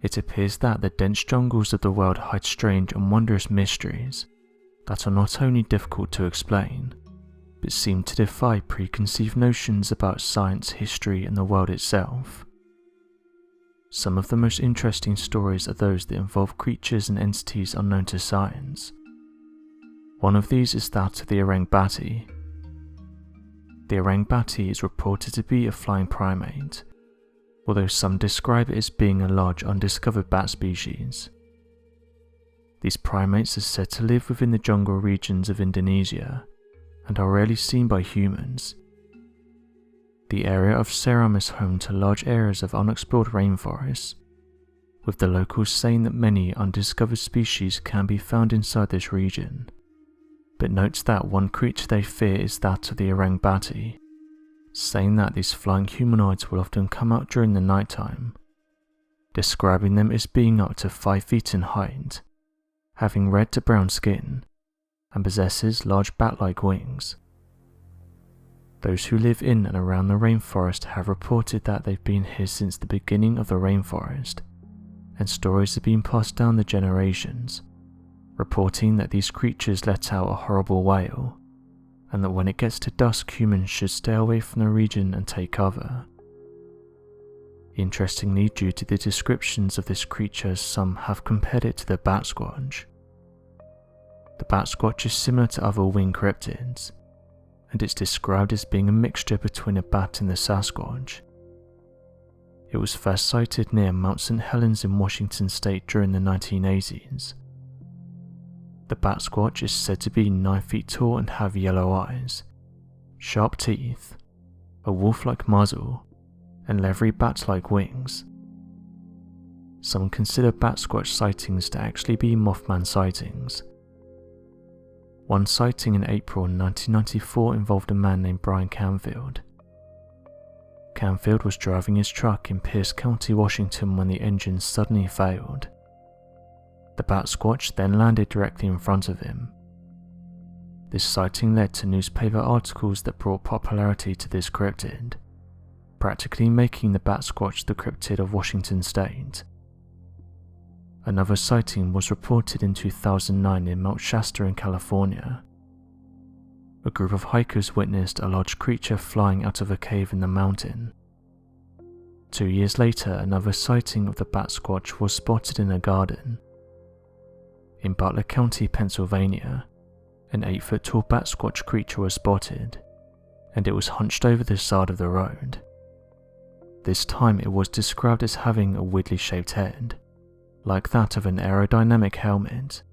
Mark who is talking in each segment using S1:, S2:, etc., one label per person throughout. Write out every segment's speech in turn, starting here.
S1: It appears that the dense jungles of the world hide strange and wondrous mysteries that are not only difficult to explain, but seem to defy preconceived notions about science, history, and the world itself. Some of the most interesting stories are those that involve creatures and entities unknown to science. One of these is that of the Orang Bati. The Orang Bati is reported to be a flying primate, although some describe it as being a large undiscovered bat species. These primates are said to live within the jungle regions of Indonesia and are rarely seen by humans. The area of Seram is home to large areas of unexplored rainforests, with the locals saying that many undiscovered species can be found inside this region, but notes that one creature they fear is that of the Orang Bati, saying that these flying humanoids will often come out during the nighttime, describing them as being up to 5 feet in height, having red to brown skin, and possesses large bat-like wings. Those who live in and around the rainforest have reported that they've been here since the beginning of the rainforest, and stories have been passed down the generations, reporting that these creatures let out a horrible wail, and that when it gets to dusk humans should stay away from the region and take cover. Interestingly, due to the descriptions of this creature, some have compared it to the bat squatch. The bat squatch is similar to other winged cryptids, and it's described as being a mixture between a bat and the Sasquatch. It was first sighted near Mount St. Helens in Washington state during the 1980s. The bat squatch is said to be 9 feet tall and have yellow eyes, sharp teeth, a wolf-like muzzle, and leathery bat-like wings. Some consider bat squatch sightings to actually be Mothman sightings. One sighting in April 1994 involved a man named Brian Canfield. Canfield was driving his truck in Pierce County, Washington when the engine suddenly failed. The bat squatch then landed directly in front of him. This sighting led to newspaper articles that brought popularity to this cryptid, practically making the bat squatch the cryptid of Washington state. Another sighting was reported in 2009 in Mount Shasta in California. A group of hikers witnessed a large creature flying out of a cave in the mountain. 2 years later, another sighting of the bat squatch was spotted in a garden. In Butler County, Pennsylvania, an 8-foot-tall bat squatch creature was spotted, and it was hunched over the side of the road. This time it was described as having a weirdly shaped head, like that of an aerodynamic helmet.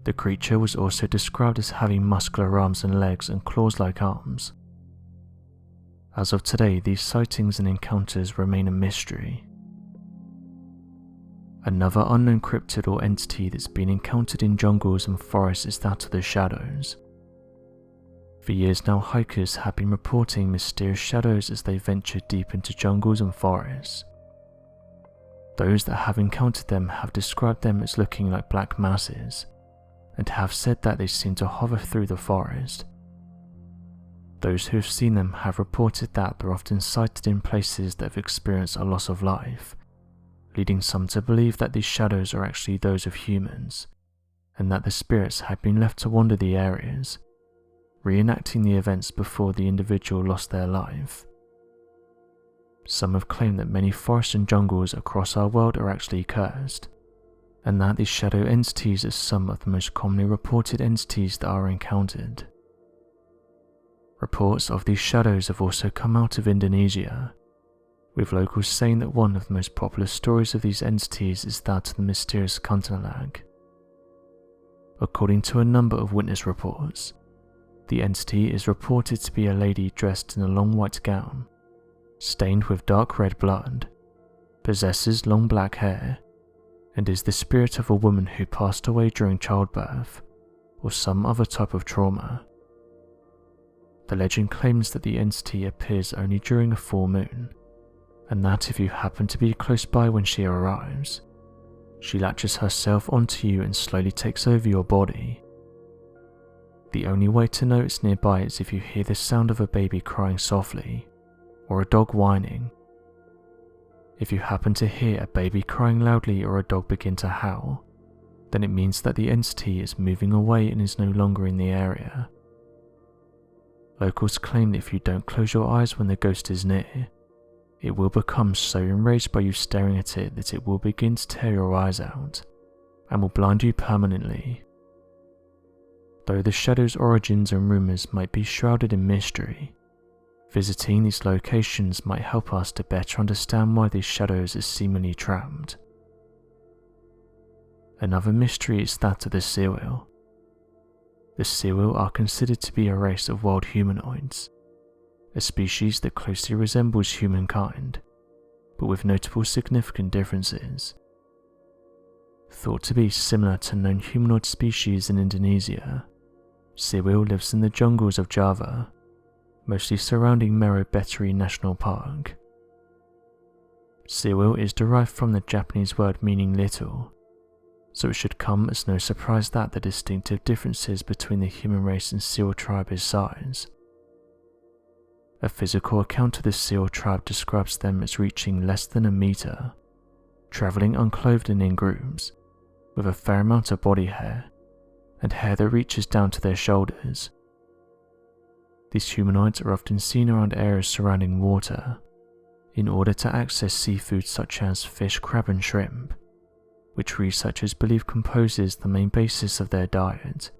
S1: The creature was also described as having muscular arms and legs and claws-like arms. As of today, these sightings and encounters remain a mystery. Another unknown cryptid or entity that's been encountered in jungles and forests is that of the shadows. For years now, hikers have been reporting mysterious shadows as they venture deep into jungles and forests. Those that have encountered them have described them as looking like black masses, and have said that they seem to hover through the forest. Those who have seen them have reported that they're often sighted in places that have experienced a loss of life, leading some to believe that these shadows are actually those of humans, and that the spirits had been left to wander the areas, reenacting the events before the individual lost their life. Some have claimed that many forests and jungles across our world are actually cursed, and that these shadow entities are some of the most commonly reported entities that are encountered. Reports of these shadows have also come out of Indonesia, with locals saying that one of the most popular stories of these entities is that of the mysterious kuntilanak. According to a number of witness reports, the entity is reported to be a lady dressed in a long white gown, stained with dark red blood, possesses long black hair, and is the spirit of a woman who passed away during childbirth or some other type of trauma. The legend claims that the entity appears only during a full moon, and that if you happen to be close by when she arrives, she latches herself onto you and slowly takes over your body. The only way to know it's nearby is if you hear the sound of a baby crying softly, or a dog whining. If you happen to hear a baby crying loudly or a dog begin to howl, then it means that the entity is moving away and is no longer in the area. Locals claim that if you don't close your eyes when the ghost is near, it will become so enraged by you staring at it that it will begin to tear your eyes out and will blind you permanently. Though the shadow's origins and rumours might be shrouded in mystery, visiting these locations might help us to better understand why these shadows are seemingly trapped. Another mystery is that of the Seawheel. The Seawheel are considered to be a race of wild humanoids, a species that closely resembles humankind, but with notable significant differences. Thought to be similar to known humanoid species in Indonesia, Seawheel lives in the jungles of Java, mostly surrounding Betri National Park. Seawheel is derived from the Japanese word meaning little, so it should come as no surprise that the distinctive differences between the human race and seal tribe is size. A physical account of the seal tribe describes them as reaching less than a meter, travelling unclothed and in groups, with a fair amount of body hair, and hair that reaches down to their shoulders. These humanoids are often seen around areas surrounding water, in order to access seafood such as fish, crab and shrimp, which researchers believe composes the main basis of their diet.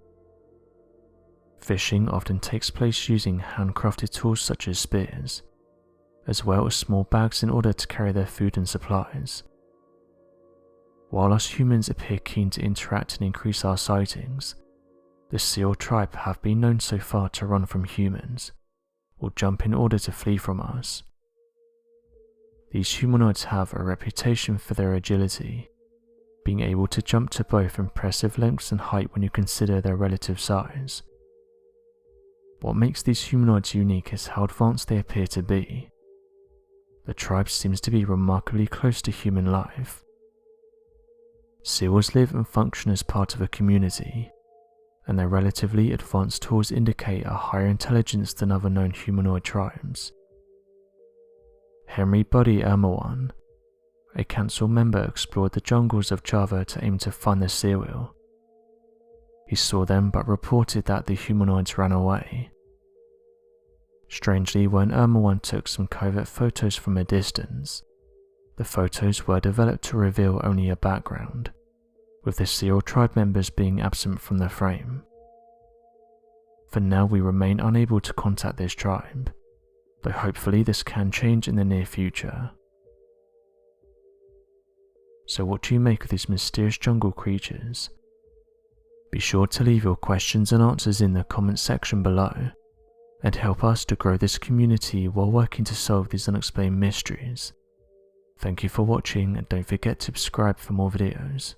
S1: Fishing often takes place using handcrafted tools such as spears, as well as small bags in order to carry their food and supplies. While us humans appear keen to interact and increase our sightings, the seal tribe have been known so far to run from humans, or jump in order to flee from us. These humanoids have a reputation for their agility, being able to jump to both impressive lengths and height when you consider their relative size. What makes these humanoids unique is how advanced they appear to be. The tribe seems to be remarkably close to human life. Seals live and function as part of a community, and their relatively advanced tools indicate a higher intelligence than other known humanoid tribes. Henry Buddy Ermawan, a council member, explored the jungles of Java to aim to find the Seawheel. He saw them but reported that the humanoids ran away. Strangely, when Ermawan took some covert photos from a distance, the photos were developed to reveal only a background, with the Seal tribe members being absent from the frame. For now, we remain unable to contact this tribe, though hopefully this can change in the near future. So what do you make of these mysterious jungle creatures? Be sure to leave your questions and answers in the comment section below, and help us to grow this community while working to solve these unexplained mysteries. Thank you for watching, and don't forget to subscribe for more videos.